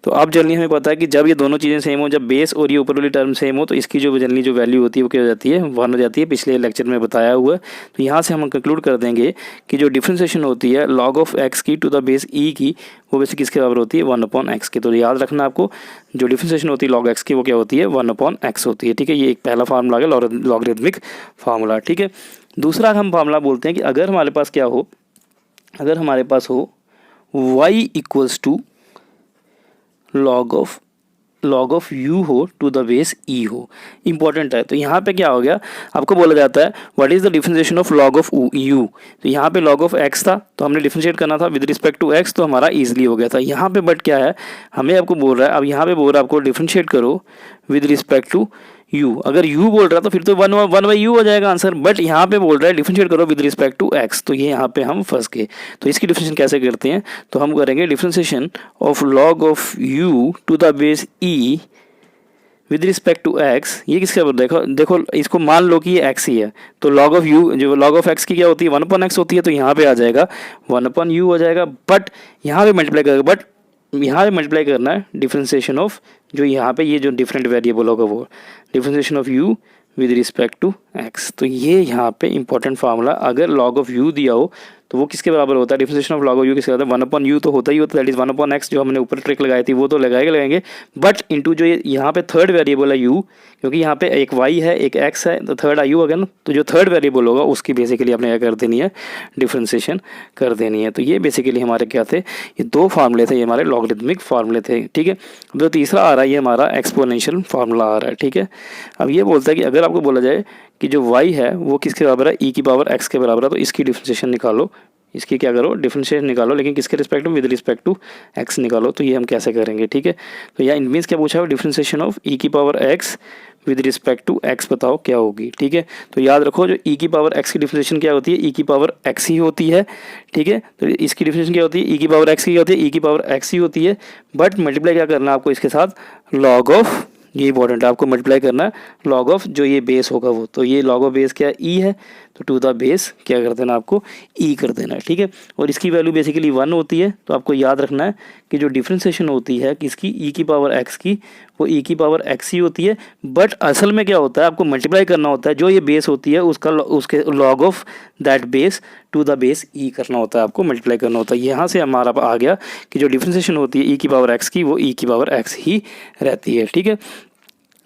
तो अब जनरली हमें पता है कि जब ये दोनों चीज़ें सेम हो, जब बेस और ये ऊपर वाली टर्म सेम हो, तो इसकी जो जनरली जो वैल्यू होती है वो क्या हो जाती है, 1 हो जाती है, पिछले लेक्चर में बताया हुआ। तो यहाँ से हम कंक्लूड कर देंगे कि जो डिफरेंशिएशन होती है log ऑफ x की टू द बेस e की, वो वैसे किसके बराबर होती है, 1/x की। तो याद रखना आपको, जो डिफरेंशिएशन होती है log x की वो क्या होती है, 1/x होती है। ठीक है, ये एक पहला फार्मूला है लॉगरिथमिक फार्मूला। ठीक है, दूसरा हम फार्मूला बोलते हैं कि अगर हमारे पास क्या हो, अगर हमारे पास हो y equals to log of u हो टू द बेस e हो, इंपॉर्टेंट है। तो यहाँ पे क्या हो गया, आपको बोला जाता है what is the differentiation of log of u। तो यहाँ पे log ऑफ x था, तो हमने डिफरेंशिएट करना था विद रिस्पेक्ट टू x, तो हमारा ईजिली हो गया था। यहाँ पे बट क्या है, हमें आपको बोल रहा है, अब यहाँ पे बोल रहा है आपको डिफरेंशिएट करो विद रिस्पेक्ट टू u, अगर u बोल रहा है तो फिर तो 1/u हो जाएगा आंसर, बट यहाँ पे बोल रहा है डिफरेंशिएट करो विद रिस्पेक्ट टू x, तो ये यहाँ पे हम फंस गए। तो इसकी डिफरेंशिएशन कैसे करते हैं, तो हम करेंगे differentiation of log of u to the base e with respect to x। ये किसके बराबर, देखो इसको मान लो कि ये x ही है, तो log ऑफ u, जो log ऑफ x की क्या होती है 1/x होती है, तो यहाँ पे आ जाएगा 1/u हो जाएगा, बट यहाँ पे मल्टीप्लाई करेगा, बट यहाँ पे मल्टीप्लाई करना है डिफरेंशिएशन ऑफ जो यहाँ पे ये जो डिफरेंट वेरिएबल होगा वो differentiation of u with respect to x। तो ये यहाँ पे इंपॉर्टेंट फार्मूला, अगर log ऑफ u दिया हो तो वो किसके बराबर होता है, differentiation of log of u किसके बराबर, 1/u तो होता ही होता है, दैट इज 1/x, जो हमने ऊपर ट्रिक लगाई थी वो तो लगाएंगे, बट इंटू जो यहाँ पे थर्ड वेरिएबल है u, क्योंकि यहाँ पे एक y है एक x है, तो थर्ड u अगेन, तो जो थर्ड वेरिएबल होगा उसकी बेसिकली आपने क्या कर देनी है, डिफरेंशिएशन कर देनी है। तो ये बेसिकली हमारे क्या थे, ये दो फार्मूले थे, ये हमारे लॉगरिथमिक फार्मूले थे, ठीक है। जो तीसरा आ रहा है ये हमारा एक्सपोनेंशियल फार्मूला आ रहा है, ठीक है। अब ये बोलता है कि अगर आपको बोला जाए कि जो y है वो किसके बराबर है, e की पावर x के बराबर है, तो इसकी डिफरेंशिएशन निकालो, इसकी क्या करो डिफरेंशिएशन निकालो, लेकिन किसके रिस्पेक्ट में, विद रिस्पेक्ट टू x निकालो। तो ये हम कैसे करेंगे, ठीक है। तो यह मीन्स क्या पूछा है, डिफरेंशिएशन ऑफ e की power x with respect to x बताओ क्या होगी, ठीक है। तो याद रखो जो e की पावर x की डिफरेंशिएशन क्या होती है, e की पावर x ही होती है, ठीक है। तो इसकी डिफरेंशिएशन क्या होती है, e की पावर x की होती है, e की पावर x ही होती है, बट मल्टीप्लाई क्या करना है आपको इसके साथ, लॉग ऑफ, ये इंपॉर्टेंट है, आपको मल्टीप्लाई करना है लॉग ऑफ जो ये बेस होगा वो, तो ये लॉग ऑफ बेस क्या है, ई है, तो टू द बेस क्या कर देना आपको, ई कर देना है, ठीक है। और इसकी वैल्यू बेसिकली 1 होती है, तो आपको याद रखना है कि जो डिफरेंशिएशन होती है किसकी, ई की पावर एक्स की, वो ई की पावर एक्स ही होती है, बट असल में क्या होता है आपको मल्टीप्लाई करना होता है, जो ये बेस होती है उसका उसके log of that base to the base e करना होता है, आपको मल्टीप्लाई करना होता है। यहाँ से हमारा आ गया कि जो डिफरेंशिएशन होती है ई की पावर एक्स की, वो ई की पावर एक्स ही रहती है, ठीक है।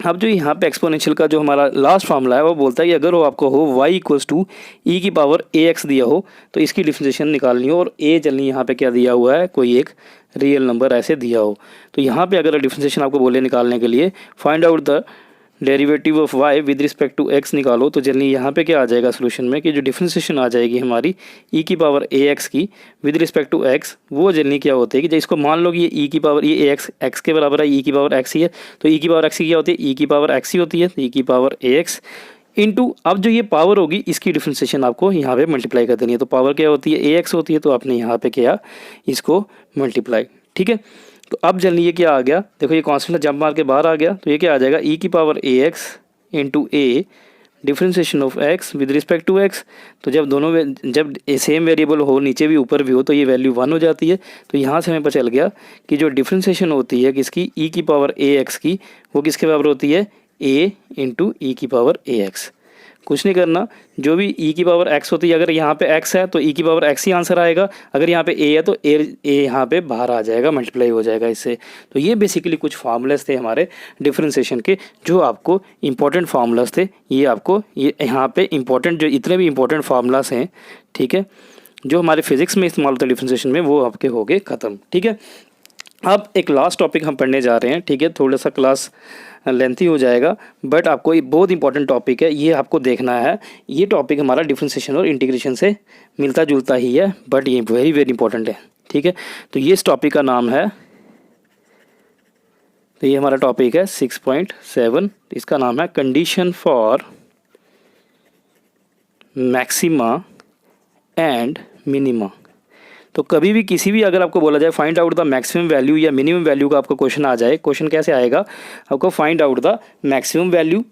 अब जो यहाँ पे एक्सपोनेंशियल का जो हमारा लास्ट फार्मूला है वो बोलता है कि अगर वो आपको हो y इक्वल्स टू ई की पावर ax दिया हो तो इसकी डिफरेंशिएशन निकालनी हो, और a चलनी यहाँ पे क्या दिया हुआ है, कोई एक रियल नंबर ऐसे दिया हो। तो यहाँ पे अगर डिफरेंशिएशन आपको बोले निकालने के लिए find out the derivative of y with respect to x निकालो, तो जल्दी यहाँ पे क्या आ जाएगा सोल्यूशन में कि जो डिफरेंशिएशन आ जाएगी हमारी e की पावर ax की विद रिस्पेक्ट टू x, वो जल्दी क्या होती है कि इसको मान लो कि ये e की पावर ये ax x के बराबर है, e की पावर x ही है, तो e की पावर x की क्या होती है, e की पावर x ही होती है, तो e की पावर ax इंटू अब जो ये पावर होगी इसकी डिफरेंशिएशन आपको यहाँ पे मल्टीप्लाई कर देनी है, तो पावर क्या होती है ax होती है, तो आपने यहाँ पे किया इसको मल्टीप्लाई, ठीक है। तो अब जल्दी ये क्या आ गया, देखो ये कांस्टेंट जंप मार के बाहर आ गया, तो ये क्या आ जाएगा, e की power ax into a differentiation of x with respect to x। तो जब दोनों जब सेम वेरिएबल हो, नीचे भी ऊपर भी हो, तो ये वैल्यू 1 हो जाती है। तो यहाँ से हमें पता चल गया कि जो डिफरेंशिएशन होती है किसकी, e की पावर ax की, वो किसके बराबर होती है, a इंटू ई की पावर ax। कुछ नहीं करना, जो भी e की पावर x होती है, अगर यहाँ पे x है तो e की पावर x ही आंसर आएगा, अगर यहाँ पे a है तो a यहाँ पे बाहर आ जाएगा, मल्टीप्लाई हो जाएगा इससे। तो ये बेसिकली कुछ फार्मूलाज थे हमारे डिफरेंशिएशन के, जो आपको इंपॉर्टेंट फार्मूलाज थे, ये आपको ये यहाँ पे इंपॉर्टेंट जो इतने भी इंपॉर्टेंट फार्मूलाज हैं, ठीक है, जो हमारे फिजिक्स में इस्तेमाल होता है डिफरेंशिएशन में, वो आपके हो गए ख़त्म, ठीक है। अब एक लास्ट टॉपिक हम पढ़ने जा रहे हैं, ठीक है, थोड़ा सा क्लास लेंथी हो जाएगा, बट आपको ये बहुत इंपॉर्टेंट टॉपिक है, ये आपको देखना है। ये टॉपिक हमारा डिफरेंशिएशन और इंटीग्रेशन से मिलता जुलता ही है, बट ये वेरी वेरी इंपॉर्टेंट है, ठीक है। तो ये इस टॉपिक का नाम है, तो ये हमारा टॉपिक है 6.7, इसका नाम है condition for maxima and minima. तो कभी भी किसी भी अगर आपको बोला जाए find out the maximum value या मिनिमम वैल्यू का आपको क्वेश्चन आ जाए, क्वेश्चन कैसे आएगा आपको, find out the maximum value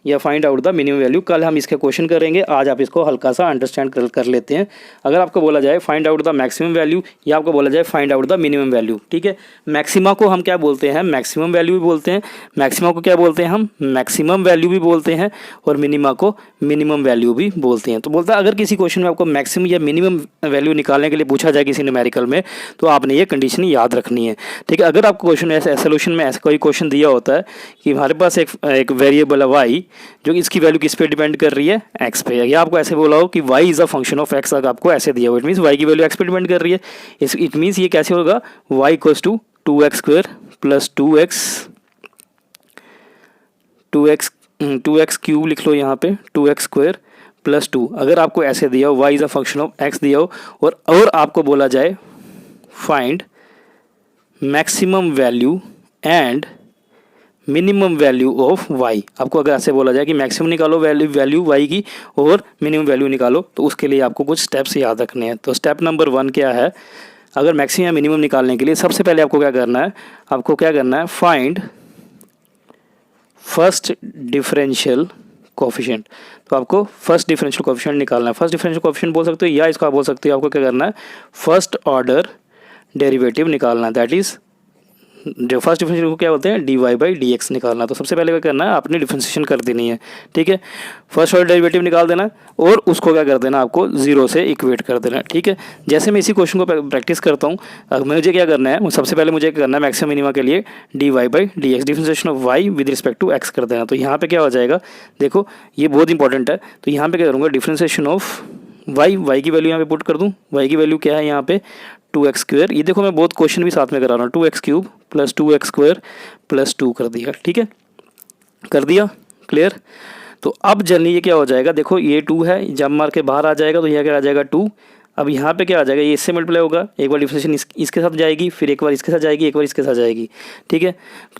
या find out the minimum value. कल हम इसके क्वेश्चन करेंगे, आज आप इसको हल्का सा अंडरस्टैंड कर लेते हैं। अगर आपको बोला जाए find out the maximum value या आपको बोला जाए find out the minimum value, ठीक है। मैक्सिमा को हम क्या बोलते हैं, मैक्सिमम वैल्यू भी बोलते हैं, मैक्सिमा को क्या बोलते हैं हम, मैक्सिमम वैल्यू भी बोलते हैं, और मिनिमा को मिनिमम वैल्यू भी बोलते हैं। तो बोलता है अगर किसी क्वेश्चन में आपको मैक्सिमम या मिनिमम वैल्यू निकालने के लिए पूछा जाए किसी न्यूमेरिकल में, तो आपने ये कंडीशन याद रखनी है, ठीक है। अगर आपको क्वेश्चन ऐसे सोल्यूशन में ऐसा कोई क्वेश्चन दिया होता है कि हमारे पास एक वेरिएबल है y, जो इसकी वैल्यू किस पे डिपेंड कर रही है, x पे, या आपको ऐसे बोला हो कि y is a function of x, अगर आपको ऐसे दिया हो, इट मीन्स y की वैल्यू x पे डिपेंड कर रही है, इट मीन्स ये कैसे होगा, y equals to 2x square plus 2x cube लिख लो यहाँ पे, 2x स्क्वायर प्लस 2। अगर आपको ऐसे दिया हो y is a function of x दिया हो, और आपको बोला जाए find maximum value and minimum value of y. आपको अगर ऐसे बोला जाए कि मैक्सिमम निकालो वैल्यू वाई की और मिनिमम वैल्यू निकालो, तो उसके लिए आपको कुछ स्टेप्स याद रखने हैं। तो स्टेप नंबर 1 क्या है, अगर मैक्सिमम या मिनिमम निकालने के लिए सबसे पहले आपको क्या करना है, फाइंड फर्स्ट डिफरेंशियल कोफिशिएंट। तो आपको फर्स्ट डिफरेंशियल कोफिशिएंट निकालना है। फर्स्ट डिफरेंशियल कोफिशिएंट बोल सकते हो या इसको आप बोल सकते हो, आपको क्या करना है, फर्स्ट ऑर्डर डेरिवेटिव निकालना है। दैट इज जो फर्स्ट डिफरेंशियल को क्या बोलते हैं, dy/dx निकालना। तो सबसे पहले क्या करना है, आपने डिफरेंशिएशन कर देनी है। ठीक है, फर्स्ट ऑर्डर डेरिवेटिव निकाल देना और उसको क्या कर देना, आपको 0 से इक्वेट कर देना। ठीक है, जैसे मैं इसी क्वेश्चन को प्रैक्टिस करता हूँ, मुझे क्या करना है, सबसे पहले मुझे क्या करना है, मैक्सिमम मिनिमा के लिए dy/dx differentiation of y with respect to x कर देना। तो यहाँ पे क्या हो जाएगा, देखो ये बहुत इंपॉर्टेंट है। तो यहाँ पे क्या करूँगा, डिफरेंशिएशन ऑफ y की वैल्यू यहाँ पे पुट कर दूँ। y की वैल्यू क्या है यहाँ पे, 2x²। ये देखो मैं बहुत क्वेश्चन भी साथ में करा रहा हूँ, 2x³ + 2x² + 2 कर दिया। ठीक है, कर दिया, क्लियर। तो अब जनरली ये क्या हो जाएगा, देखो ये 2 है, जब मार के बाहर आ जाएगा तो यह क्या आ जाएगा 2। अब यहाँ पे क्या आ जाएगा, ये इससे मल्टीप्लाई होगा, एक बार डिफरेंशिएशन इसके साथ जाएगी, फिर एक बार इसके साथ जाएगी, एक बार इसके साथ जाएगी। ठीक है,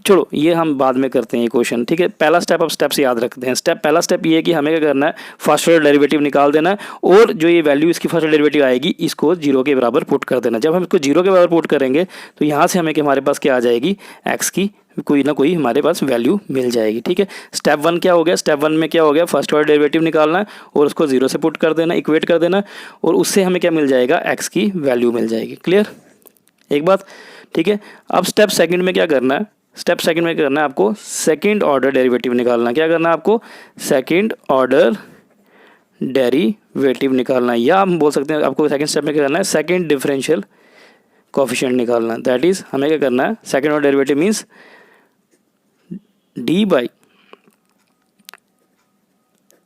चलो ये हम बाद में करते हैं ये क्वेश्चन। ठीक है, पहला स्टेप, अब स्टेप्स याद रखते हैं। पहला स्टेप ये है कि हमें क्या करना है, फर्स्ट ऑर्डर डेरिवेटिव निकाल देना है और जो ये वैल्यू इसकी फर्स्ट ऑर्डर डेरिवेटिव आएगी इसको 0 के बराबर पुट कर देना। जब हम इसको 0 के बराबर पुट करेंगे तो यहाँ से हमें हमारे पास क्या आ जाएगी, x की कोई ना कोई हमारे पास वैल्यू मिल जाएगी। ठीक है, स्टेप 1 क्या हो गया, स्टेप 1 में क्या हो गया, फर्स्ट ऑर्डर डेरिवेटिव निकालना है और उसको 0 से पुट कर देना, इक्वेट कर देना, और उससे हमें क्या मिल जाएगा, x की वैल्यू मिल जाएगी। क्लियर, एक बात। ठीक है, अब स्टेप सेकंड में क्या करना है, स्टेप सेकंड में करना है आपको सेकंड ऑर्डर डेरिवेटिव निकालना। क्या करना है आपको, सेकंड ऑर्डर डेरिवेटिव निकालना, या हम बोल सकते हैं आपको सेकंड स्टेप में क्या करना है, सेकंड डिफरेंशियल कोफिशिएंट निकालना। दैट इज हमें क्या करना है, second order derivative means dy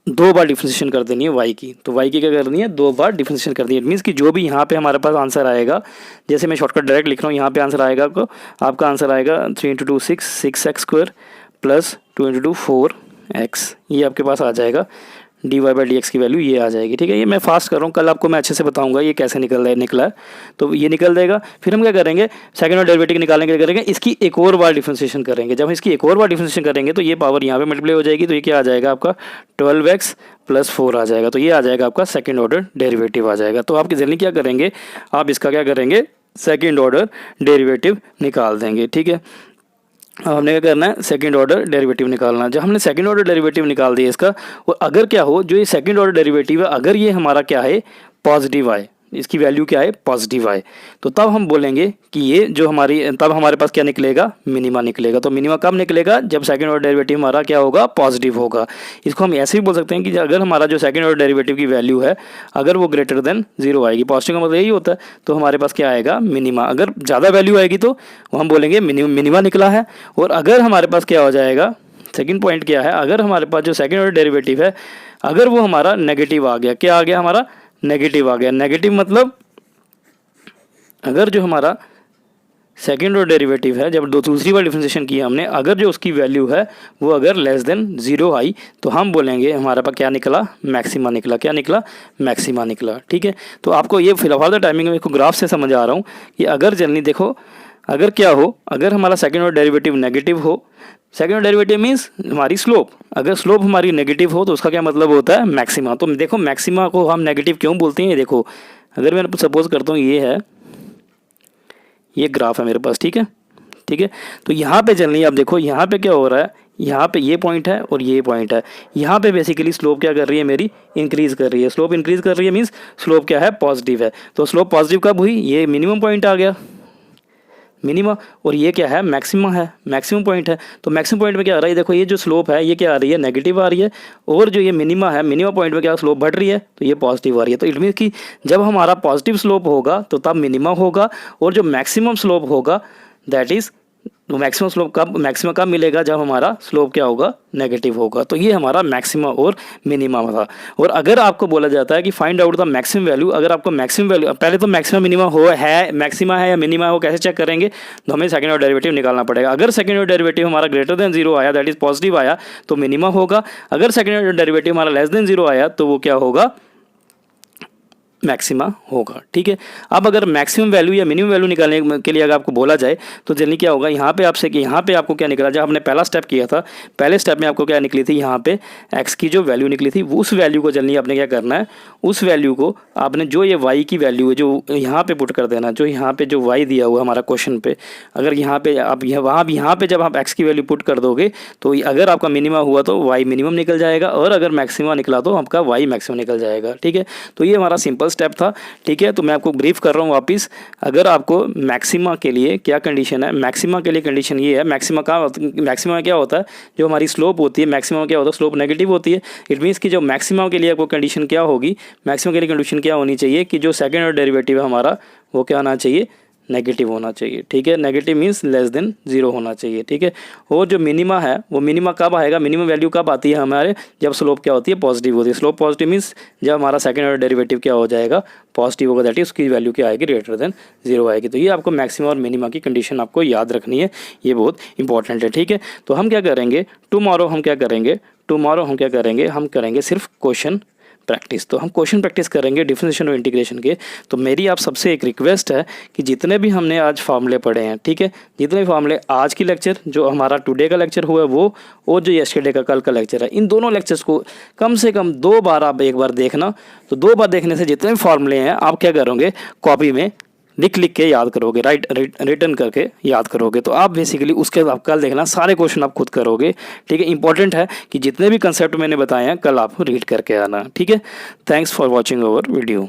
2 बार डिफरेंशिएशन कर देनी है y की। तो y की क्या करनी है, 2 बार डिफरेंशिएशन करनी है। इट मीन्स कि जो भी यहाँ पे हमारे पास आंसर आएगा, जैसे मैं शॉर्टकट डायरेक्ट लिख रहा हूँ, यहाँ पे आंसर आएगा आपका आंसर आएगा 3 × 2 6 6x² + 2 × 2 4x, ये आपके पास आ जाएगा। dy/dx की वैल्यू ये आ जाएगी। ठीक है, ये मैं फास्ट कर रहा हूँ, कल आपको मैं अच्छे से बताऊंगा ये कैसे निकला है। तो ये निकल जाएगा। फिर हम क्या करेंगे, सेकंड ऑर्डर डेरिवेटिव निकालने के लिए करेंगे, इसकी एक और बार डिफरेंशिएशन करेंगे। जब हम इसकी एक और बार डिफरेंशिएशन करेंगे तो ये पावर यहाँ पे मल्टीप्लाई हो जाएगी। तो ये क्या आ जाएगा आपका 12x + 4 आ जाएगा। तो ये आ जाएगा आपका सेकेंड ऑर्डर डेरिवेटिव आ जाएगा। तो आपकी जल्दी क्या करेंगे, आप इसका क्या करेंगे, सेकेंड ऑर्डर डेरिवेटिव निकाल देंगे। ठीक है, अब हमने क्या करना है, सेकंड ऑर्डर डेरिवेटिव निकालना। जब हमने सेकंड ऑर्डर डेरिवेटिव निकाल दिया इसका, और अगर क्या हो, जो ये सेकंड ऑर्डर डेरिवेटिव है, अगर ये हमारा क्या है, पॉजिटिव आए, इसकी वैल्यू क्या है, पॉजिटिव आए, तो तब हम बोलेंगे कि ये जो तब हमारे पास क्या निकलेगा, मिनिमा निकलेगा। तो मिनिमा कब निकलेगा, जब सेकंड ऑर्डर डेरिवेटिव हमारा क्या होगा, पॉजिटिव होगा। इसको हम ऐसे भी बोल सकते हैं कि अगर हमारा जो सेकंड ऑर्डर डेरिवेटिव की वैल्यू है, अगर वो ग्रेटर देन 0 आएगी, पॉजिटिव का मतलब यही होता है, तो हमारे पास क्या आएगा, मिनिमा। अगर ज़्यादा वैल्यू आएगी तो हम बोलेंगे मिनिमा निकला है। और अगर हमारे पास क्या हो जाएगा, सेकंड पॉइंट क्या है, अगर हमारे पास जो सेकंड ऑर्डर डेरिवेटिव है, अगर वो हमारा नेगेटिव आ गया, क्या आ गया, हमारा नेगेटिव आ गया। नेगेटिव मतलब अगर जो हमारा सेकेंड ऑर्डर डेरिवेटिव है, जब दूसरी बार डिफरेंशिएशन किया हमने, अगर जो उसकी वैल्यू है वो अगर लेस देन 0 आई, तो हम बोलेंगे हमारे पास क्या निकला, मैक्सिमा निकला। क्या निकला, मैक्सिमा निकला। ठीक है, तो आपको ये फिलहाल टाइमिंग में इसको ग्राफ से समझ आ रहा हूँ कि अगर जनरली देखो, अगर क्या हो, अगर हमारा सेकेंड ऑर्डर डेरिवेटिव नेगेटिव हो, सेकेंड ऑर्डर डेरिवेटिव मीन्स हमारी स्लोप, अगर स्लोप हमारी नेगेटिव हो तो उसका क्या मतलब होता है, मैक्सिमा। तो देखो मैक्सिमा को हम नेगेटिव क्यों बोलते हैं, ये देखो, अगर मैं सपोज करता हूँ ये है, ये ग्राफ है मेरे पास। ठीक है, ठीक है, तो यहाँ पे जनरली आप देखो, यहाँ पे क्या हो रहा है, यहाँ पे ये पॉइंट है और ये पॉइंट है। यहाँ पे बेसिकली स्लोप क्या कर रही है, मेरी इंक्रीज़ कर रही है। स्लोप इंक्रीज़ कर रही है मीन्स स्लोप क्या है, पॉजिटिव है। तो स्लोप पॉजिटिव कब हुई, ये मिनिमम पॉइंट आ गया, मिनिमा, और ये क्या है, मैक्सिमा है, मैक्सिमम पॉइंट है। तो मैक्सिमम पॉइंट में क्या आ रहा है, देखो ये जो स्लोप है ये क्या आ रही है, नेगेटिव आ रही है, और जो ये मिनिमा है, मिनिमा पॉइंट में क्या स्लोप बढ़ रही है, तो ये पॉजिटिव आ रही है। तो इट मीन्स कि जब हमारा पॉजिटिव स्लोप होगा तो तब मिनिमा होगा, और जो मैक्सिमम स्लोप होगा that is maximum slope maximum कब मिलेगा, जब हमारा स्लोप क्या होगा, नेगेटिव होगा। तो ये हमारा मैक्सिमा और मिनिमा था। और अगर आपको बोला जाता है कि find out the maximum value, अगर आपको मैक्सिमम वैल्यू, पहले तो मैक्सिमम मिनिमा है, मैक्सिमा है या मिनिमा है, वो कैसे चेक करेंगे, तो हमें सेकंड ऑर्डर डेरिवेटिव निकालना पड़ेगा। अगर सेकंड ऑर्डर डेरिवेटिव हमारा ग्रेटर देन 0 आया, दैट इज पॉजिटिव आया, तो मिनिमा होगा। अगर सेकंड ऑर्डर डेरिवेटिव हमारा लेस देन 0 आया, तो वो क्या होगा, मैक्सिमा होगा। ठीक है, अब अगर मैक्सिमम वैल्यू या मिनिमम वैल्यू निकालने के लिए अगर आपको बोला जाए तो जनरली क्या होगा, यहाँ पे आपसे कि यहाँ पे आपको क्या निकला, जब आपने पहला स्टेप किया था, पहले स्टेप में आपको क्या निकली थी, यहाँ पे एक्स की जो वैल्यू निकली थी, उस वैल्यू को जनरली आपने क्या करना है, उस वैल्यू को आपने जो ये वाई की वैल्यू है जो यहाँ पे पुट कर देना, जो यहाँ पे जो वाई दिया हुआ हमारा क्वेश्चन पे, अगर यहाँ पे आप यहाँ पे जब आप एक्स की वैल्यू पुट कर दोगे तो अगर आपका मिनिमा हुआ तो वाई मिनिमम निकल जाएगा, और अगर मैक्सिमा निकला तो आपका वाई मैक्सिमम निकल जाएगा। ठीक है, तो ये हमारा सिंपल स्टेप था। ठीक है, तो मैं आपको ब्रीफ कर रहा हूँ वापस। अगर आपको मैक्सिमा के लिए क्या कंडीशन है, मैक्सिमा के लिए कंडीशन ये है, मैक्सिमा में क्या होता है, जो हमारी स्लोप होती है, मैक्सिमा क्या होता है, स्लोप नेगेटिव होती है। इट मीन्स कि जो मैक्सिमा के लिए आपको कंडीशन क्या होगी, मैक्सिमा के लिए कंडीशन क्या होनी चाहिए कि जो सेकेंड ऑर्डर डेरिवेटिव है हमारा वो क्या होना चाहिए, नेगेटिव होना चाहिए। ठीक है, नेगेटिव मीन्स लेस देन 0 होना चाहिए। ठीक है, और जो मिनिमा है वो मिनिमा कब आएगा, मिनिमम वैल्यू कब आती है हमारे, जब स्लोप क्या होती है, पॉजिटिव होती है। स्लोप पॉजिटिव मीन्स जब हमारा सेकंड ऑर्डर डेरिवेटिव क्या हो जाएगा, पॉजिटिव होगा, दैट इज उसकी वैल्यू क्या आएगी, ग्रेटर देन 0 आएगी। तो ये आपको मैक्सिमम और मिनिमा की कंडीशन आपको याद रखनी है, ये बहुत इंपॉर्टेंट है। ठीक है, तो हम क्या करेंगे टुमारो, हम क्या करेंगे, हम करेंगे सिर्फ क्वेश्चन प्रैक्टिस। तो हम क्वेश्चन प्रैक्टिस करेंगे डिफरेंशिएशन और इंटीग्रेशन के। तो मेरी आप सबसे एक रिक्वेस्ट है कि जितने भी हमने आज फार्मूले पढ़े हैं, ठीक है, जितने भी फार्मूले आज की लेक्चर जो हमारा टुडे का लेक्चर हुआ है वो, और जो यस्टरडे का कल का लेक्चर है, इन दोनों लेक्चर्स को कम से कम 2 बार आप एक बार देखना। तो 2 बार देखने से जितने भी फार्मूले हैं आप क्या करोगे, कॉपी में लिख के याद करोगे, रिटर्न करके याद करोगे। तो आप बेसिकली उसके बाद कल देखना सारे क्वेश्चन आप खुद करोगे। ठीक है, इंपॉर्टेंट है कि जितने भी कंसेप्ट मैंने बताए हैं कल आप रीड करके आना। ठीक है, thanks for watching our video.